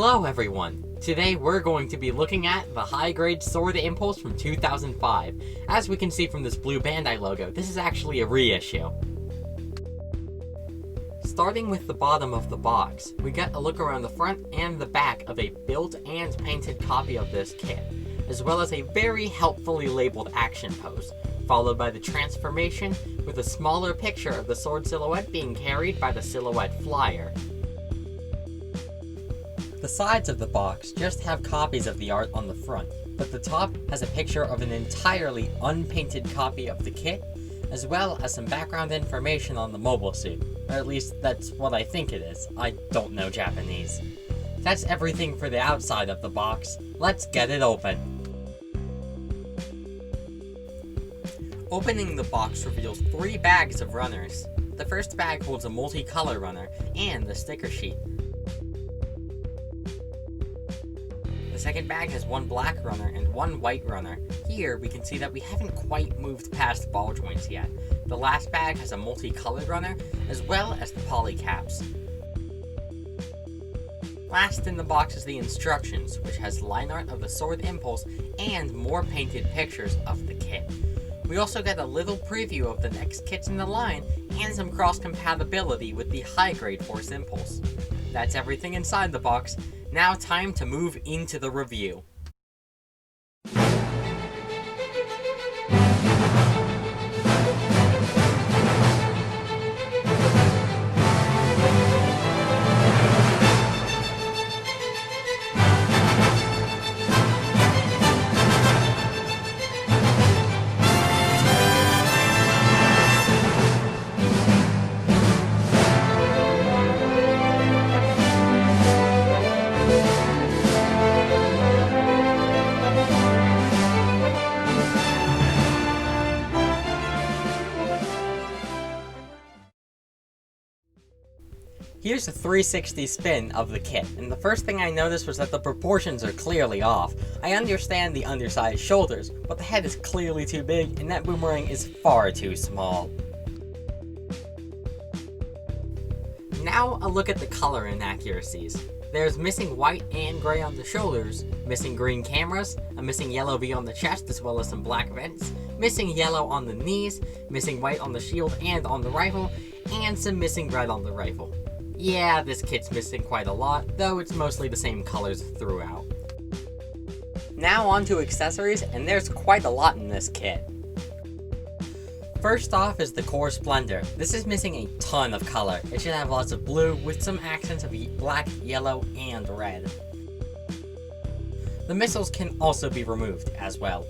Hello everyone! Today we're going to be looking at the high-grade Sword Impulse from 2005. As we can see from this blue Bandai logo, this is actually a reissue. Starting with the bottom of the box, we get a look around the front and the back of a built and painted copy of this kit, as well as a very helpfully labeled action pose, followed by the transformation with a smaller picture of the sword silhouette being carried by the silhouette flyer. The sides of the box just have copies of the art on the front, but the top has a picture of an entirely unpainted copy of the kit, as well as some background information on the mobile suit. Or at least that's what I think it is. I don't know Japanese. That's everything for the outside of the box. Let's get it open. Opening the box reveals 3 bags of runners. The first bag holds a multicolor runner and the sticker sheet. The second bag has 1 black runner and 1 white runner. Here we can see that we haven't quite moved past ball joints yet. The last bag has a multicolored runner, as well as the poly caps. Last in the box is the instructions, which has line art of the Sword Impulse and more painted pictures of the kit. We also get a little preview of the next kits in the line, and some cross-compatibility with the high-grade Force Impulse. That's everything inside the box. Now time to move into the review. Here's a 360 spin of the kit, and the first thing I noticed was that the proportions are clearly off. I understand the undersized shoulders, but the head is clearly too big, and that boomerang is far too small. Now a look at the color inaccuracies. There's missing white and gray on the shoulders, missing green cameras, a missing yellow V on the chest as well as some black vents, missing yellow on the knees, missing white on the shield and on the rifle, and some missing red on the rifle. Yeah, this kit's missing quite a lot, though it's mostly the same colors throughout. Now on to accessories, and there's quite a lot in this kit. First off is the core splendor. This is missing a ton of color. It should have lots of blue with some accents of black, yellow, and red. The missiles can also be removed as well.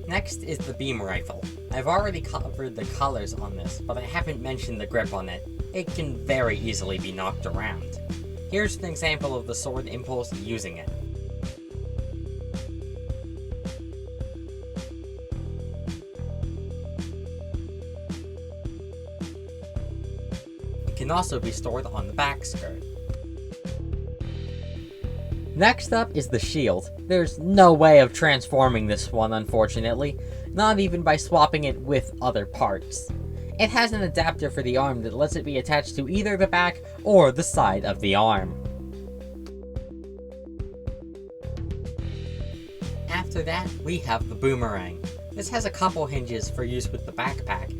Next is the beam rifle. I've already covered the colors on this, but I haven't mentioned the grip on it. It can very easily be knocked around. Here's an example of the Sword Impulse using it. It can also be stored on the back skirt. Next up is the shield. There's no way of transforming this one, unfortunately, not even by swapping it with other parts. It has an adapter for the arm that lets it be attached to either the back or the side of the arm. After that, we have the boomerang. This has a couple hinges for use with the backpack,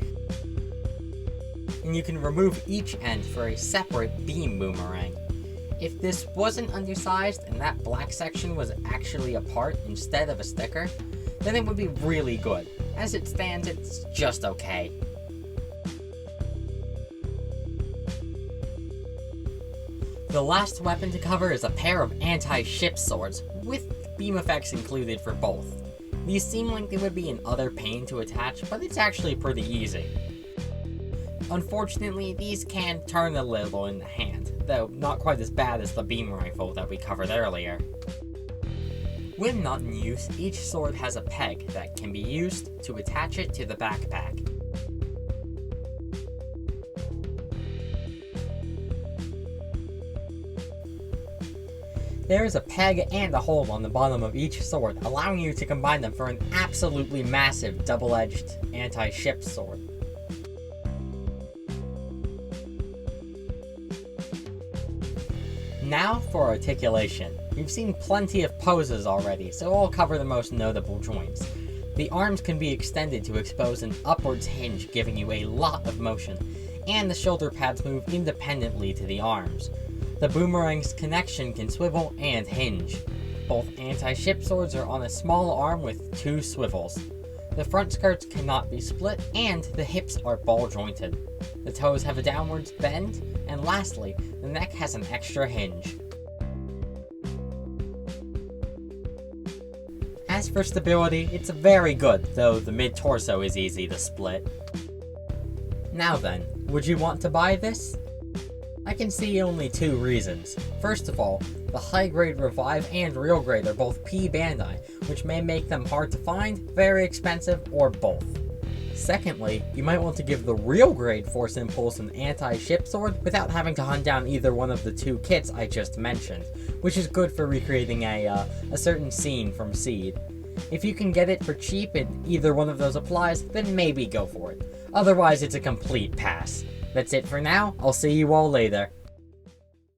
and you can remove each end for a separate beam boomerang. If this wasn't undersized and that black section was actually a part instead of a sticker, then it would be really good. As it stands, it's just okay. The last weapon to cover is a pair of anti-ship swords, with beam effects included for both. These seem like they would be an utter pain to attach, but it's actually pretty easy. Unfortunately, these can turn a little in the hand, though not quite as bad as the beam rifle that we covered earlier. When not in use, each sword has a peg that can be used to attach it to the backpack. There is a peg and a hole on the bottom of each sword, allowing you to combine them for an absolutely massive double-edged anti-ship sword. Now for articulation. You've seen plenty of poses already, so I'll cover the most notable joints. The arms can be extended to expose an upwards hinge, giving you a lot of motion, and the shoulder pads move independently to the arms. The boomerang's connection can swivel and hinge. Both anti-ship swords are on a small arm with 2 swivels. The front skirts cannot be split, and the hips are ball jointed. The toes have a downwards bend, and lastly, the neck has an extra hinge. As for stability, it's very good, though the mid-torso is easy to split. Now then, would you want to buy this? I can see only 2 reasons. First of all, the high-grade Revive and Real Grade are both P Bandai, which may make them hard to find, very expensive, or both. Secondly, you might want to give the Real Grade Force Impulse an anti-ship sword without having to hunt down either one of the 2 kits I just mentioned, which is good for recreating a certain scene from Seed. If you can get it for cheap and either one of those applies, then maybe go for it. Otherwise, it's a complete pass. That's it for now. I'll see you all later.